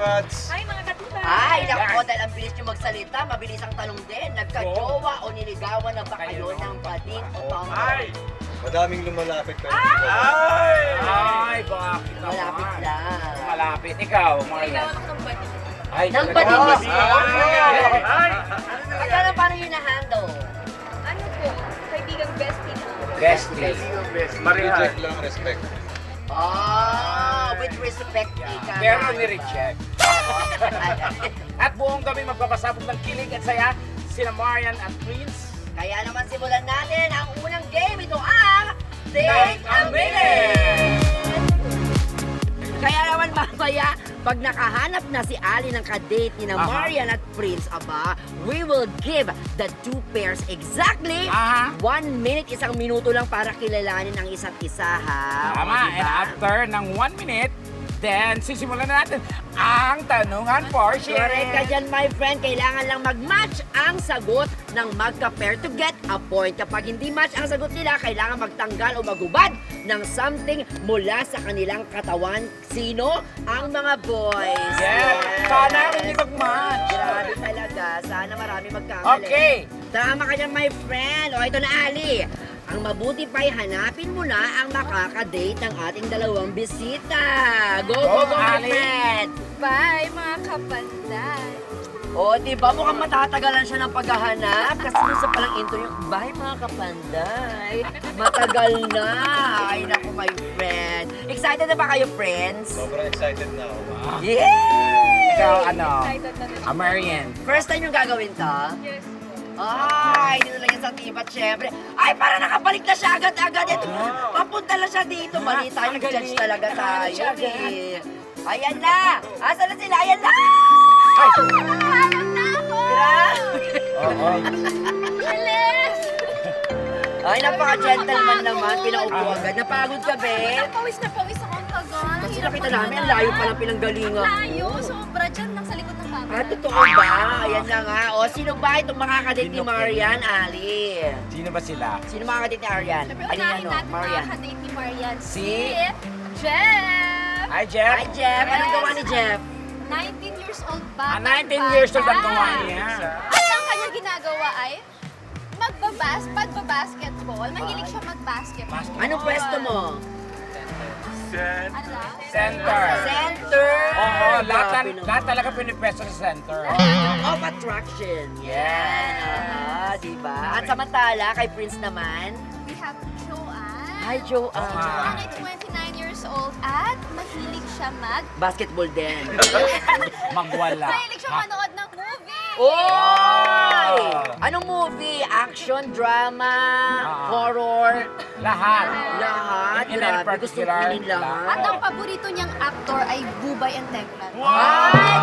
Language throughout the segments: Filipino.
katibats! Hi mga katibats! Ay, naku, dahil ang bilis nyo magsalita, mabilis ang tanong din. Nagka-jowa o niligawan na ba kayo ng bading o tomboy? Madaming lumalapit kayo. Ay, bakit naman? Malapit lang. Malapit. Ikaw, Maria. Niligawan ako ng bading. Ay, Ng talaga. bading mismo? Ay! Pagkano paano yun na-handle? Ano po? Kaibigang bestie na. Bestie. Reject lang, respect. Oh, with respect, ika. Pero ni-reject. At buong gabi magpapasabog ng kilig at saya sina Marian at Prince. Kaya naman simulan natin ang unang game. Ito ang Take a Minute! Kaya naman mamaya, pag nakahanap na si Ali ng kadate ni na Aha. Marian at Prince, aba, we will give the two pairs exactly Aha. 1 minute, 1 minuto lang para kilalanin ang isa't isa, ha? Tama. O, diba? And after ng 1 minute, then sisimulan na natin ang tanungan portion. Correct ka dyan, my friend. Kailangan lang mag-match ang sagot ng magka-pair to get a point. Kapag hindi match ang sagot nila, kailangan magtanggal o magubad ng something mula sa kanilang katawan. Sino? Ang mga boys. Yes. Sana hindi mag-match. Grabe talaga. Sana marami magkamali. Okay. Tama ka dyan, my friend. O, ito na, Ali. Ang mabuti pa'y hanapin mo na ang makaka-date ng ating dalawang bisita. Go, go, go, my Ali. friend. Bye mga kapanday! O, di ba mukhang matatagalan siya ng paghahanap? Kasi dun sa palang intro yung, bye mga kapanday. Matagal na. Ay, naku, my friend. Excited na ba kayo, friends? Sobrang excited na ako. Yay! Ikaw, ano? Excited na rin. Marian. First time yung gagawin to? Yes po. Ay, dito lang yan sa tibat, syempre. Ay, para nakabalik na siya agad-agad. Ito, papunta lang siya dito. Mali tayo, Ang galing. judge talaga tayo. Siya, Eh. Ayan na! Asa na sila? Ayan na! Ay! Alam na ako! Grabe! Oo. Bilis! Ay, napaka-gentleman naman. Pinaupo agad. Napagod ka, be? Pawis na pawis ako ang tagal. Kasi nakita namin, ang layo pa ng pinanggalingan. Layo, sobra dyan lang sa likod ng camera. Ah, totoo ba? Ayan na nga. O, sino ba itong makakadate ni Marian, Ali? Sino ba sila? Sino makakadate ni Marian? Siyempre, Ali, unahin ano? natin Marian. makakadate ni Marian. Si? Jeff! Hi, Jeff. Hi, Jeff. Anong gawa ni Jeff? 19 years old pa. 19 years old ang gawa niya. At ang kanyang ginagawa ay pagbabasketball. Mahilig siya mag-basketball. Anong pwesto mo? Ano daw? Center. Center! Oo, lahat Grabe naman. lahat talaga pinipwesto sa center. Of attraction. Yan. Diba? At samantala, kay Prince naman. We have Joanne. Hi, Joanne. Joanne ay 29 years old at mahilig siya Basketball din. Magwala. mahilig siya manood ng movie. Oy! Anong movie? Action, drama, horror, Lahat. lahat. In any Grabe, gusto particular, ko lahat. At ang paborito niyang actor ay Bubay and Teklan. Ay!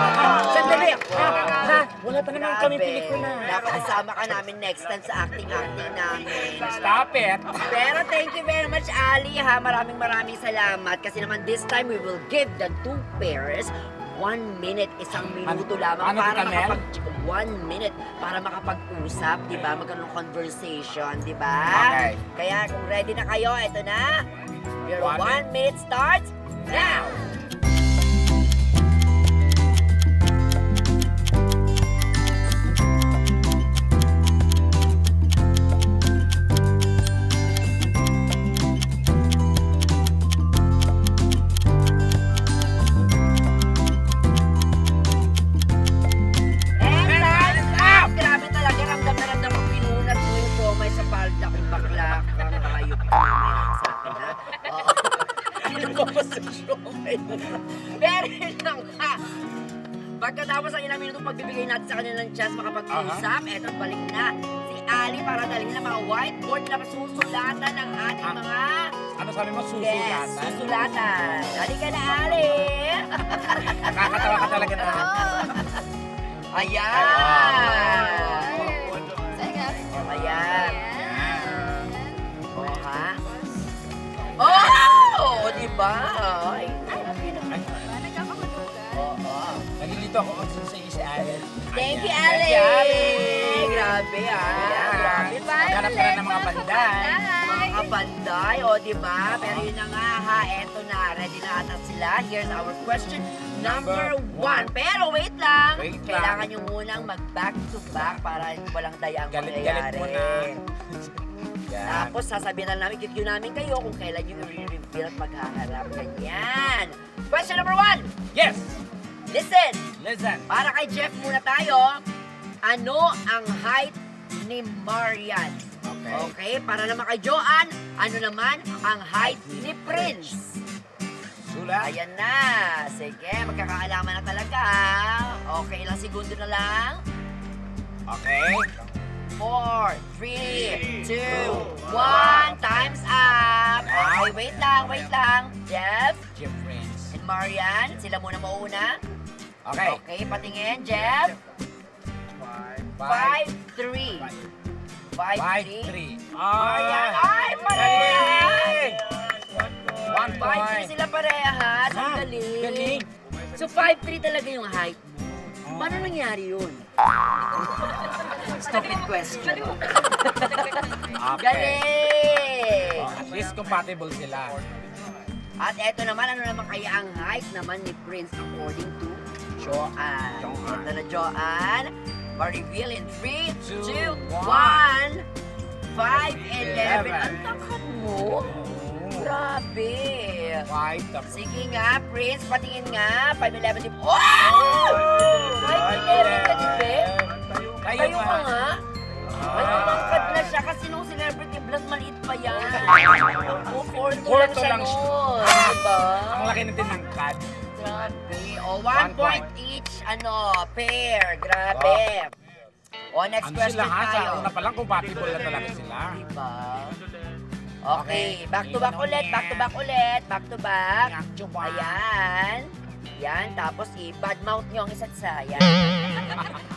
Sandali! Ha? Wala pa naman kami pelikula. Nakakasama ka namin next time sa acting-acting namin. Stop it. Pero thank you very much, Ali, ha. Maraming salamat. Kasi naman this time, we will give the two pairs 1 minute, 1 minuto lamang ano para kita, Mel? 1 minute para makapag-usap, di ba? Magkaroon ng conversation, di ba? Okay. Kaya kung ready na kayo, eto na. Your 1 1 minute starts now! And time's up! Grabe talaga, ramdam na ramdam ko pinunat mo yung siomay sa palda kung bakla kang hayop ka mamaya sa akin, ha? Oo. Ano ba ba sa siomay? Pero lang ha! Pagkatapos ang ilang minuto pagbibigay natin sa kanilang chance makapag-usap, eto balik na si Ali para dalhin na mga whiteboard na susulatan ng ating mga Ano sabi mo? yes, Susulatan? susulatan. Halika na, Ali! Nakakatawa ka talaga na. Ayan! Sige. Ayan. Oh, ha? Oh! Di ba? Ay. Nagkakahudugan. Oo. Nalilito ako kung sa isa Ariel. Thank you, Ali! Thank you, Ali! Grabe, ah. Grabe. Maghanap ka na ng mga pandan. Bye! mga panday, o diba? Pero yun na nga ha, eto na, ready na ata sila. Here's our question number 1. Pero wait lang, Wait lang. kailangan nyo munang mag-back to back para walang daya ang Galit-galit mangyayari. mo na. Yan. Tapos sasabihin na namin, QQ namin kayo kung kailan yung i-reveal at maghaharap. Ganyan. Question number 1. Yes! Listen, Listen. para kay Jeff muna tayo. Ano ang height ni Marian? Okay. Okay, para naman kay Joanne, ano naman ang height ni Prince? Sulat. Ayan na. Sige, magkakaalaman na talaga. Okay, ilang segundo na lang. Okay. 4, 3, 2, 1. Time's up. Okay, wait lang. Jeff Jeff Prince. and Marian, sila muna mauna. Okay. Okay, patingin, Jeff. 5-3. 5-3. 5-3. Marian, ay, parehas! 1 5-3 point. sila parehas. Ang Ah, galing. galing. So, 5-3 talaga yung height mo. Paano nangyari yun? Stupid question. Okay. Galing! Oh, at least compatible sila. At eto naman, ano naman kaya ang height naman ni Prince according to Joanne? Joanne. Ito na Joanne. Ma-reveal in 3, 2, 2, 1. 5'11". Ang tangkad mo? Oh. Grabe. 5 Sige nga, Prince, patingin nga. 5'11 din. Wow! 5'11 ka, di ba? Tayo ka nga. Ay, tumangkad na siya kasi nung celebrity vlog, maliit pa yan. O, 4'2 lang siya nun. Diba? Ang laki ng tinangkad. Grabe. O, 1 1 point each, pair. Grabe. O, next Ano question sila ha? Sa tayo. una pa lang compatible na talaga sila. Diba? Okay, back to back ulit. Back to back. Ayan. Yan, tapos i-badmouth nyo ang isa't isa. Yan.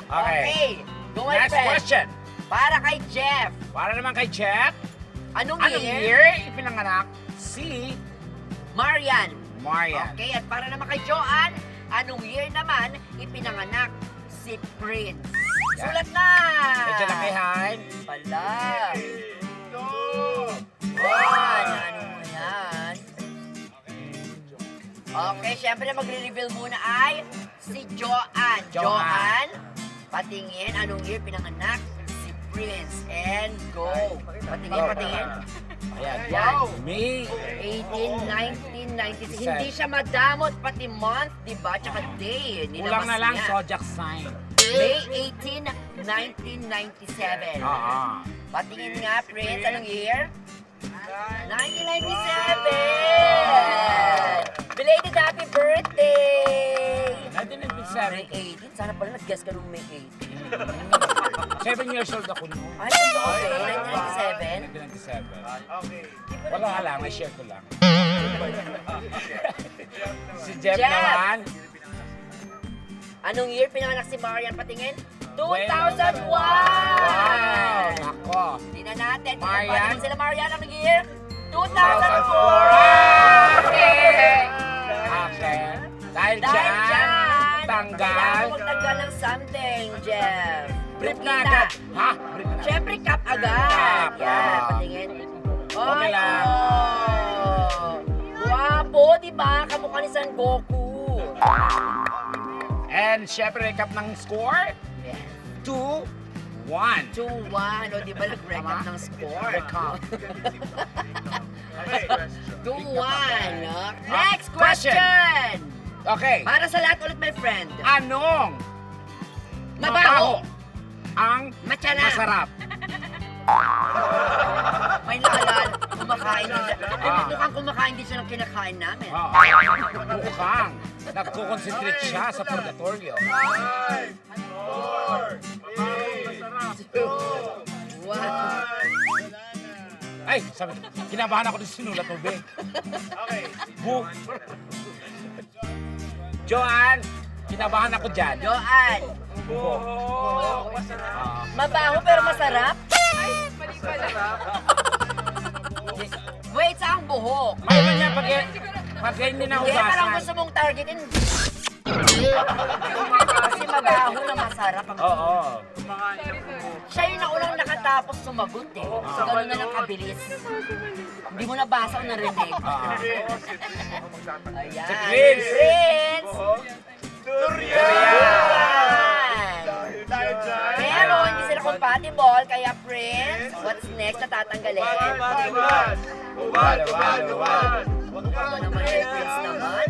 Okay. Go my Next friend. question. Para kay Jeff. Para naman kay Jeff, Anong anong year? year ipinanganak si Marian. Marian? Okay, at para naman kay Joanne, anong year naman ipinanganak si Prince? Yan. Sulat na! Medyo lakihan. Pala. Yan, ano mo yan? Okay, syempre magre-reveal muna ay si Joanne. Joanne. Patingin, anong year pinanganak si Prince? And go. Patingin, Go. patingin. Ayan. Yan. May 1996. Hindi siya madamot, pati month, di ba? Tsaka day. kulang na Nilabas lang niya. zodiac sign. May 18, 1997. Oo. Patingin nga, Prince, anong year? 1997! Belated happy birthday! 1997. May 18? Sana pala nag-guess ka nung May 18. 7 years old ako noon. Ay, totoo ba? 1997? 1997. Wala nga lang, na-share ko lang. Si Jeff Jeff. naman. Anong year pinanganak si Marian? Patingin? 2001! Wow! Nako. Hindi na natin. Marian. Patingin sila Marian anong year? 2004! Okay. Okay. Dahil Dahil dyan, dyan, tanggal. kailangan mo magtanggal ng something, Jeff. Brief Yung na kita. agad. Ha? Brief na. Siyempre, cap agad. Cap, Yan, ah. patingin. Okay Ay, lang. oh. Guwapo, di ba? Kamukha ni San Goku. And syempre, recap ng score. Yes. 2-1. 2-1. O, di ba nag-recap Tama? ng score? Recap. 2-1. No? Next Next question. question. Okay. Para sa lahat ulit, my friend. Anong Mabaho. ang Matsana. masarap? May naalala. Kumakain din siya. Ah. Mukhang kumakain din siya ng kinakain namin. Oo. Mukhang nagko-concentrate siya sa purgatorio. Wow. Ay, sabi, kinabahan ako ng sinulat mo, be. Bu. Joanne, kinabahan ako dyan. Joanne. Mabaho pero masarap? Wait, saan buhok? Mayroon niya pag hindi na Hindi, parang hugasan. gusto mong targetin. Kasi mabaho na masarap ang Oo. Siya yung naunang nakatapos sumagot eh. So, gano'n na lang kabilis. Hindi mo nabasa o narinig. Ayan. Si Prince. Prince! Durian! Pero hindi sila compatible, kaya Prince, what's next na tatanggalin? Ano naman yung Prince naman?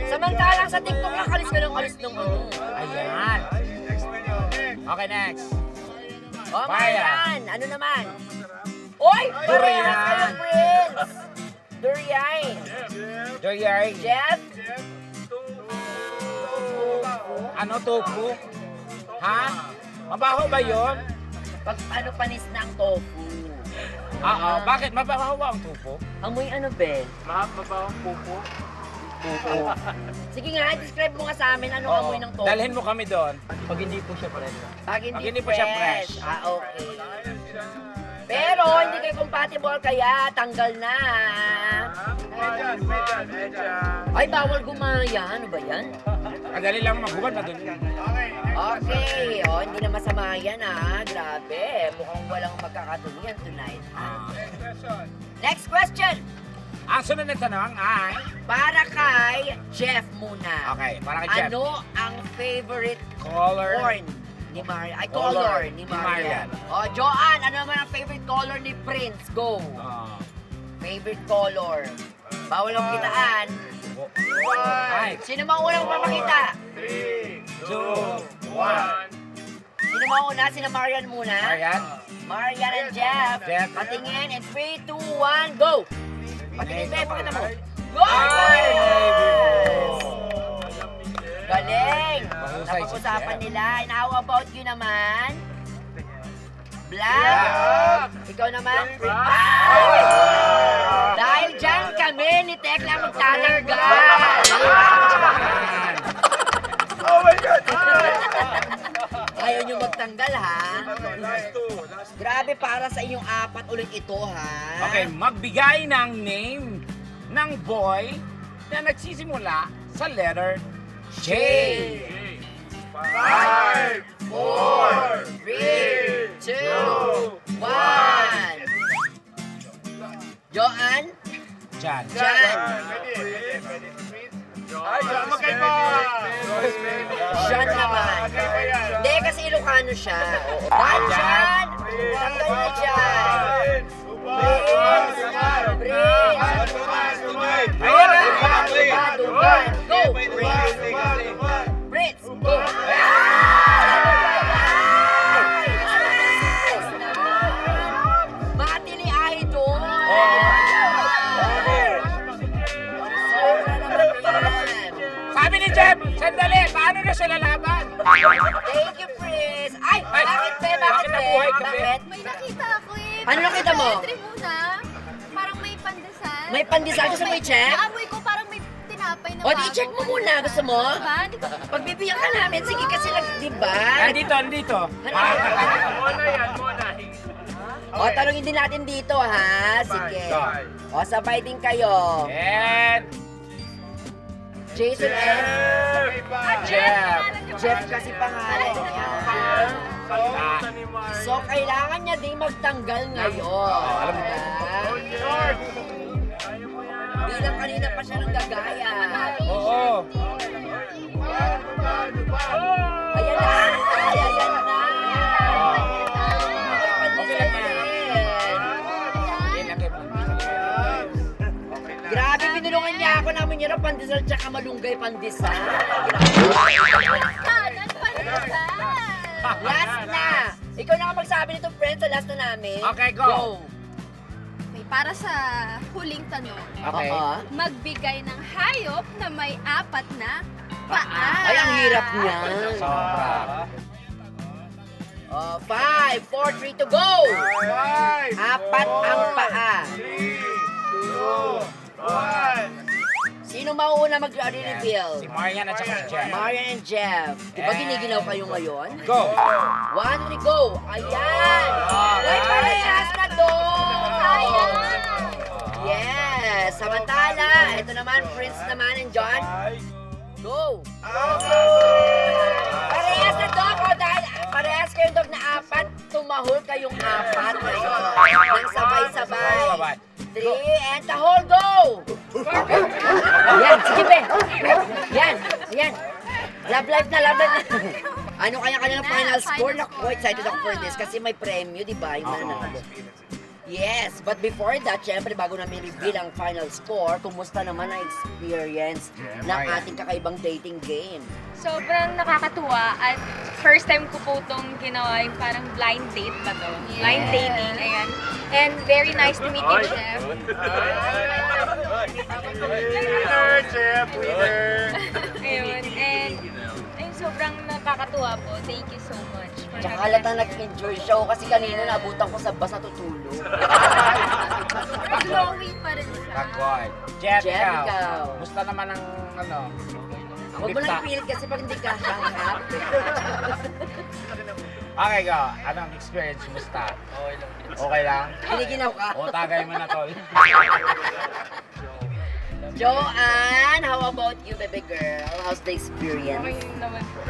Samantalang sa TikTok lang, kalis ka ng kalis nung ano. Ayan. Okay, next. Oh, Maya. Marian! Ano naman? Oy! Parehas kayo, Prince! Durian! Durian. Jeff? Ano, tofu? Ha? Mabaho ba yun? Pag ano panis na ang tofu. Oo. Bakit? Mabaho ba ang tofu? Amoy ano, be? Mabaho ang pupo. Pupo. Sige nga, describe mo nga sa amin anong amoy ng tofu. Dalhin mo kami doon. Pag hindi po siya fresh. Ah, okay. Pero hindi kayo compatible kaya tanggal na. Ay, bawal gumaya. Ano ba yan? Kadali lang maghubad na doon. Okay. Oh, hindi na masama yan Grabe. Mukhang walang magkakatuluyan tonight. Next question. Ang sunod na tanong ay... Para kay Jeff muna. Okay, para kay Jeff. Ano ang favorite Color. corn ni Marian? Ay, Color color ni ni Marian. Marian. Oh, Joanne, ano naman ang favorite color ni Prince? Go. Favorite color. Bawal ang kitaan. Ay. Sino maunang papakita? 2, 1. Sino mauna? Sino Marian muna? Marian. Marian and Jeff. Jeff. Patingin in 3, 2, 1, go! Patingin, Bea, pakita mo. Go! Ay, Galing! Mahusay si Napag-usapan Jeff. nila. And how about you naman? Black! Ikaw naman? Ay! Dahil dyan kami ni Tekla magtatanggal! Oh my God! Ayaw nyo magtanggal, ha? Grabe, para sa inyong apat ulit ito, ha? Okay, magbigay ng name ng boy na nagsisimula sa letter J. 5, 4, 3, 2, 1. Joanne? Jan. Jan. Ay, magkay pa! Jan naman. Hindi, kasi Ilocano siya. Dahil Jan! Tanggal na Jan! Prince! Duman! Go! Prince! Go! Matili idol! Sabi ni Jeff, sandali, paano na siya lalaban? Thank you, Prince! Ay! Bakit, Be? Bakit, Be? nabuhay ka, Be? Bakit? May nakita ako eh. Ano nakita mo? Entry muna. Parang may pandesal. May pandesal. Gusto mo i-check? Naamoy ko parang may tinapay na O, di-check mo muna. Gusto mo? Diba? Hindi ko Pagbibigyan ka namin. Sige kasi di ba? Nandito. O, tanongin din natin dito, ha? Sige. O, sabay din kayo. And Jason and Jeff. Jeff kasi pangalan niya. So, kailangan niya din magtanggal ngayon. alam mo. Diba? Bilang kanina pa siya nang gagaya. Oo. Ayan na! Ayan na! Pandesal din. Grabe, pinulungan niya ako namin yun ang pandesal tsaka malunggay pandesal. kanan pandesal. Last na! Ikaw na nga magsabi nito, friends, sa last na namin. Okay, go. Okay, para sa huling tanong, Okay. Oo. magbigay ng hayop na may 4 na paa. Ay, ang hirap niya. Sobra. 5, 4, 3 to go! 4 ang paa. 1. Sino mauuna mag-reveal? Si Marian at saka si Jeff. Marian and Jeff. Diba giniginaw kayo ngayon? Go. 1, 3, go! Ayan! Ay, parehas na doon! Sayang. Yes! Samantala, ito naman, Prince naman and John. Go! Parehas na dog, o dahil parehas kayong dog na apat, tumahol kayong apat ngayon. Nang sabay-sabay. 3 and the whole go! Yan, sige be! Yan. Love life na. Ano kaya kanilang final score? Naku, excited ako for this kasi may premyo, di ba? Yung nanalo. Yes, but before that, syempre bago namin reveal ang final score, kumusta naman ang experience ng ating kakaibang dating game? Sobrang nakakatuwa at first time ko po itong ginawa yung parang blind date ba to? Blind dating, ayan. And very nice to meet you, Chef. Winner, Chef, winner. Ayun, and sobrang nakakatuwa po. Thank you so much. Tsaka halatang nag-enjoy siya ako kasi kanina nabutan ko sa bus na tutulog. Glowing pa rin siya. Kagoy. Jeff, Jeff, ikaw. ikaw. Gusto naman ang ano? Huwag mo nang feel kasi pag hindi ka hanghap. Okay, go. Anong experience? Musta? Okay lang? Kiniginaw ka. O, tagay mo na, tol. Joanne, how about you, baby girl? How's the experience? Okay naman po.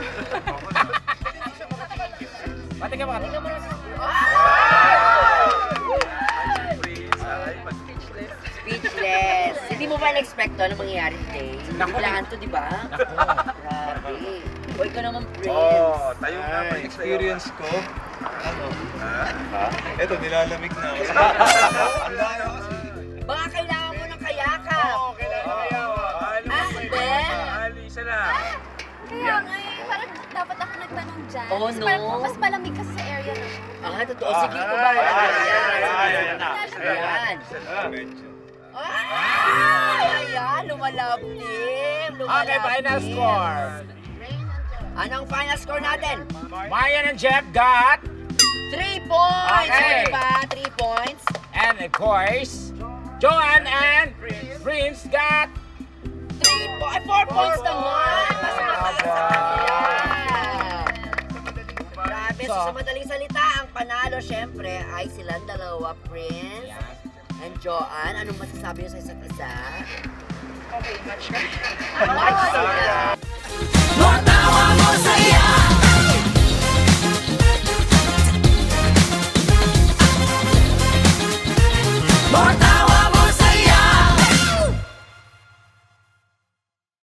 Pati ka ba? Speechless. Hindi mo ba na-expect to na mangyayari today? Biglaan to, di ba? Grabe. O, ikaw naman, Prince. Tayo nga pa Experience ko, eto, nilalamig na ako. Baka kailangan mo ng kayakap. Hindi. Alisa na. Kaya nga parang dapat ako nagtanong dyan. Oh, Kasi no. parang mas malamig kasi sa area na. Totoo. Sige ko ba? Ayan. Ayan, lumalapim. Okay, final score. Anong final score natin? Marian and Jeff got, 3 points! Okay. Diba? 3 points. and of course, Joanne and Prince got 4 points naman! Mas mataas sa kanila. Grabe, so sa madaling salita, ang panalo syempre ay silang dalawa, Prince and Joanne. Anong masasabi nyo sa isa't isa? Okay, much. Much sila.